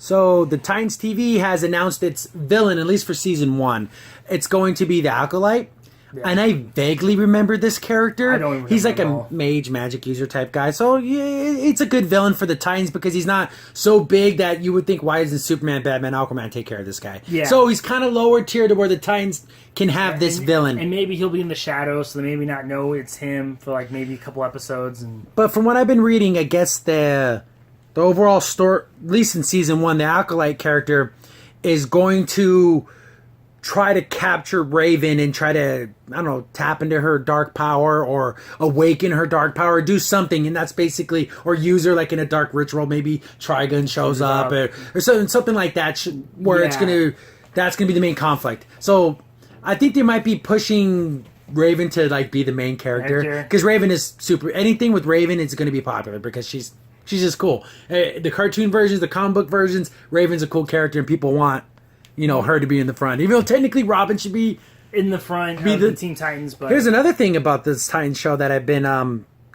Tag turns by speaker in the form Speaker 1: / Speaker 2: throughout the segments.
Speaker 1: So the Titans TV has announced its villain, at least for season 1. It's going to be the Acolyte. Yeah. And I vaguely remember this character.
Speaker 2: I don't remember.
Speaker 1: He's like a mage, magic user type guy. So yeah, it's a good villain for the Titans because he's not so big that you would think, why doesn't Superman, Batman, Aquaman take care of this guy?
Speaker 2: Yeah.
Speaker 1: So he's kind of lower tier to where the Titans can have this villain.
Speaker 2: And maybe he'll be in the shadows, so they maybe not know it's him for like maybe a couple episodes.
Speaker 1: But from what I've been reading, I guess the overall story, at least in season 1, the Acolyte character is going to try to capture Raven and try to, I don't know, tap into her dark power or awaken her dark power, do something, and that's basically, or use her like in a dark ritual, maybe Trigun shows up or something like that, where that's gonna be the main conflict. So I think they might be pushing Raven to like be the main character, because Raven is super, anything with Raven is going to be popular because she's just cool. The cartoon versions, the comic book versions, Raven's a cool character and people want, her to be in the front. Even though technically Robin should be
Speaker 2: in the front of the Teen Titans. But
Speaker 1: here's another thing about this Titans show that I've been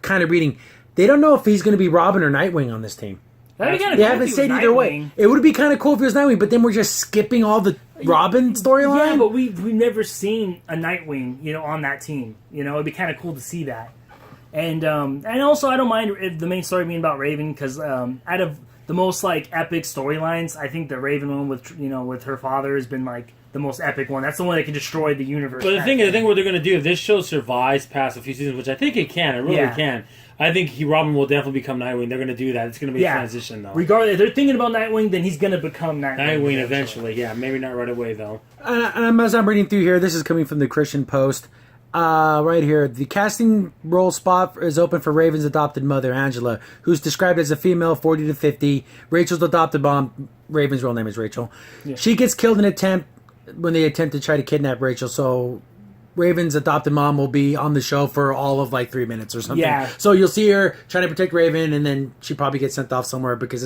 Speaker 1: kind of reading. They don't know if he's going to be Robin or Nightwing on this team.
Speaker 2: That'd be kind of
Speaker 1: They
Speaker 2: cool
Speaker 1: haven't said either way. It would be kind of cool if he was Nightwing, but then we're just skipping all the Robin storyline.
Speaker 2: Yeah, but we've never seen a Nightwing, on that team. It'd be kind of cool to see that. And also I don't mind if the main story being about Raven, because out of the most like epic storylines, I think the Raven one with her father has been like the most epic one. That's the one that can destroy the universe.
Speaker 3: But the thing what they're going to do, if this show survives past a few seasons, which I think it can, it really can. I think Robin will definitely become Nightwing. They're going to do that. It's going to be a transition, though.
Speaker 2: Regardless, if they're thinking about Nightwing, then he's going to become Nightwing.
Speaker 3: Nightwing eventually, yeah. Maybe not right away, though.
Speaker 1: And as I'm reading through here, this is coming from the Christian Post. Right here, the casting role spot is open for Raven's adopted mother, Angela, who's described as a female 40 to 50. Rachel's adopted mom, Raven's real name is Rachel. Yeah. She gets killed when they attempt to try to kidnap Rachel, so Raven's adopted mom will be on the show for all of like 3 minutes or something. Yeah. So you'll see her trying to protect Raven, and then she probably gets sent off somewhere because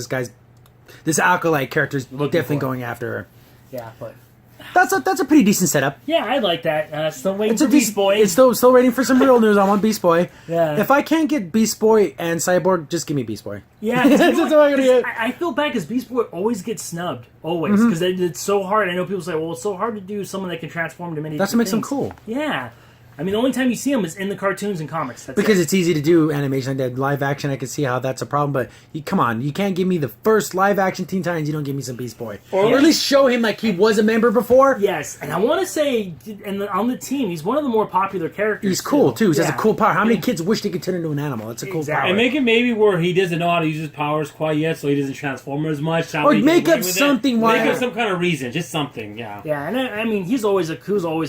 Speaker 1: this Acolyte character is definitely going after her.
Speaker 2: Yeah, but
Speaker 1: that's a pretty decent setup.
Speaker 2: Yeah, I like that. Still waiting for Beast Boy.
Speaker 1: It's still waiting for some real news. I want Beast Boy.
Speaker 2: Yeah.
Speaker 1: If I can't get Beast Boy and Cyborg, just give me Beast Boy.
Speaker 2: Yeah, that's what I'm gonna get. I feel bad because Beast Boy always gets snubbed, always, because it's so hard. I know people say, "Well, it's so hard to do someone that can transform to many."
Speaker 1: That's what makes them cool.
Speaker 2: Yeah. I mean, the only time you see him is in the cartoons and comics.
Speaker 1: Because it's easy to do animation. I did live action. I can see how that's a problem. But come on, you can't give me the first live action Teen Titans. You don't give me some Beast Boy, or at least show him like he was a member before.
Speaker 2: Yes, and I want to say, on the team, he's one of the more popular characters.
Speaker 1: He's cool too. He has a cool power. How many kids wish they could turn into an animal? That's a cool power.
Speaker 3: And make it maybe where he doesn't know how to use his powers quite yet, so he doesn't transform as much.
Speaker 1: Or make up something.
Speaker 3: Make up some kind of reason, just something. Yeah.
Speaker 2: Yeah, and I mean, he's always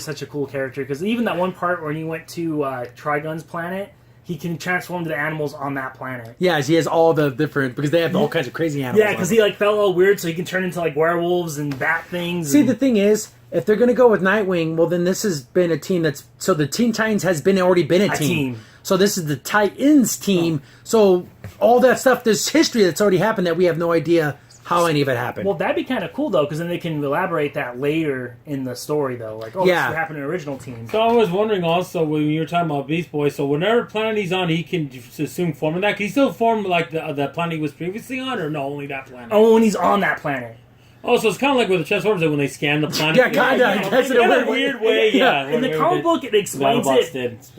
Speaker 2: such a cool character, because even that one part where he went to Trigun's planet, he can transform to the animals on that planet.
Speaker 1: Yeah, he has all the different, because they have all kinds of crazy animals.
Speaker 2: Yeah, because he felt all weird, so he can turn into like werewolves and bat things.
Speaker 1: See, the thing is, if they're going to go with Nightwing, well, then this has been a team so the Teen Titans has already been a team. So this is the Titans team. So all that stuff, there's history that's already happened that we have no idea how any of it happened.
Speaker 2: Well, that'd be kind of cool, though, because then they can elaborate that later in the story, though. Like, this is what happened in the original team.
Speaker 3: So I was wondering also, when you were talking about Beast Boy, so whenever planet he's on, he can assume form of that. Can he still form like the planet he was previously on, or no, only that planet?
Speaker 2: Oh, when he's on that planet.
Speaker 3: Oh, so it's kind of like with the Transformers, when they scan the planet.
Speaker 1: Yeah, kind of. That's
Speaker 3: in a weird way, yeah.
Speaker 2: In the comic book, it explains it.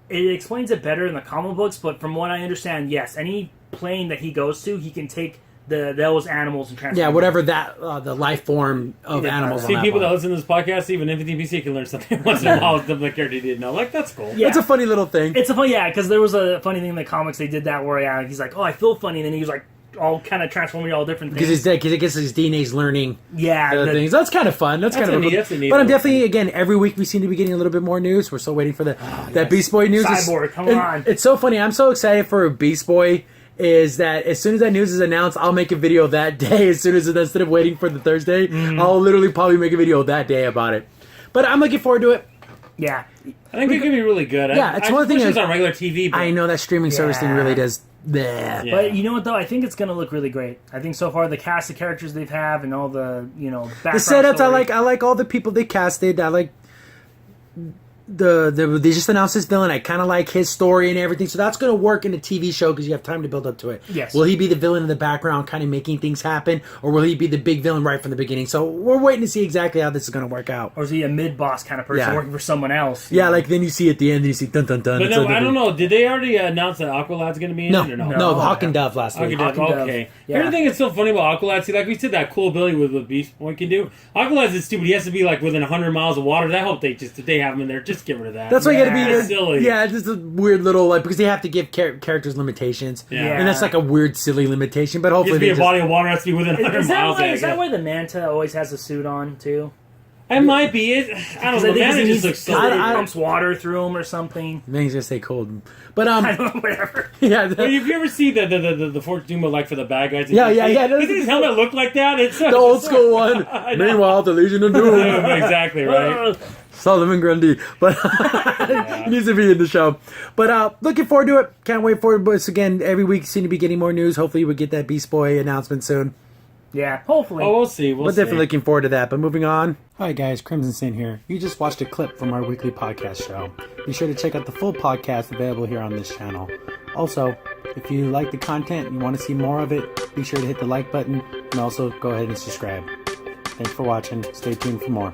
Speaker 3: It
Speaker 2: explains it better in the comic books, but from what I understand, yes, any plane that he goes to, he can take those animals and transform.
Speaker 1: Yeah, whatever that the life form of animals.
Speaker 3: See, people that listen to this podcast, even Infinity PC can learn something once in a while the character didn't know. Like, that's cool.
Speaker 1: Yeah. It's a funny little thing.
Speaker 2: It's a fun, because there was a funny thing in the comics. They did that where he's like, "Oh, I feel funny," and then he was like, all kind of transforming all different things.
Speaker 1: Because I guess his DNA's learning things. That's kind of fun. That's kind of
Speaker 2: neat.
Speaker 1: But I'm definitely, again, every week we seem to be getting a little bit more news. We're still waiting for that Beast Boy news.
Speaker 2: Cyborg, come on.
Speaker 1: It's so funny. I'm so excited for Beast Boy. Is that as soon as that news is announced, I'll make a video that day. Instead of waiting for the Thursday, I'll literally probably make a video that day about it. But I'm looking forward to it.
Speaker 2: Yeah,
Speaker 3: I think it could be really good.
Speaker 1: Yeah, it's one thing.
Speaker 3: It's on regular TV. But
Speaker 1: I know that streaming service thing really does.
Speaker 2: Yeah. But you know what though? I think it's going to look really great. I think so far the cast of characters they've have and all the background
Speaker 1: the setups.
Speaker 2: Story.
Speaker 1: I like all the people they casted. I like they just announced this villain. I kind of like his story and everything, so that's going to work in a TV show because you have time to build up to it.
Speaker 2: Yes.
Speaker 1: Will he be the villain in the background, kind of making things happen, or will he be the big villain right from the beginning? So we're waiting to see exactly how this is going to work out.
Speaker 2: Or is he a mid-boss kind of person
Speaker 1: Yeah.
Speaker 2: working for someone else?
Speaker 1: Yeah, like then you see at the end, you see dun dun dun.
Speaker 3: But
Speaker 1: It's
Speaker 3: no,
Speaker 1: like a
Speaker 3: I don't
Speaker 1: big-
Speaker 3: know. Did they already announce that Aqualad's going to be in
Speaker 1: No,
Speaker 3: it or no?
Speaker 1: no,
Speaker 2: No.
Speaker 1: Hawk and Dove last
Speaker 3: Okay,
Speaker 1: week.
Speaker 2: Hawk and Dove.
Speaker 3: okay.
Speaker 2: Yeah.
Speaker 3: Everything is so funny about Aqualad. See, like we said, that cool ability with what Beast Boy can do. Aqualad's is stupid. He has to be like within 100 miles of water. That hope they have him in there. Just get rid of that.
Speaker 1: That's why you got to be
Speaker 3: That's silly.
Speaker 1: Yeah, it's just a weird little like because they have to give characters limitations.
Speaker 3: Yeah.
Speaker 1: And that's like a weird, silly limitation. But
Speaker 3: It
Speaker 1: hopefully
Speaker 3: has to be
Speaker 1: they
Speaker 3: a
Speaker 1: just,
Speaker 3: body of water. Has to be within 100
Speaker 2: Is that
Speaker 3: miles.
Speaker 2: why?
Speaker 3: Yeah,
Speaker 2: Is that why the Manta always has a suit on too?
Speaker 3: It might be. I don't
Speaker 2: Because
Speaker 3: know.
Speaker 2: I think
Speaker 3: Man,
Speaker 2: he
Speaker 3: it
Speaker 2: needs
Speaker 3: just looks so.
Speaker 1: I-
Speaker 2: it
Speaker 1: I-
Speaker 2: pumps water through him or something.
Speaker 1: Man, he's gonna stay cold. But
Speaker 2: I don't know, whatever.
Speaker 1: yeah,
Speaker 3: But if you ever see the Fort Duma like for the bad guys,
Speaker 1: Yeah, yeah, yeah.
Speaker 3: Doesn't his helmet look like that? It's
Speaker 1: the old school one.
Speaker 3: I know.
Speaker 1: Meanwhile, the Legion of Doom.
Speaker 3: Exactly right.
Speaker 1: Solomon Grundy, but he needs to be in the show. But looking forward to it. Can't wait for it. But again, every week seem to be getting more news. Hopefully, we get that Beast Boy announcement soon.
Speaker 2: Yeah, hopefully.
Speaker 3: Oh, we'll see. We'll
Speaker 1: But
Speaker 3: see.
Speaker 1: definitely looking forward to that. But moving on. Hi guys, Crimson Sin here. You just watched a clip from our weekly podcast show. Be sure to check out the full podcast available here on this channel. Also, if you like the content and you want to see more of it, be sure to hit the like button and also go ahead and subscribe. Thanks for watching. Stay tuned for more.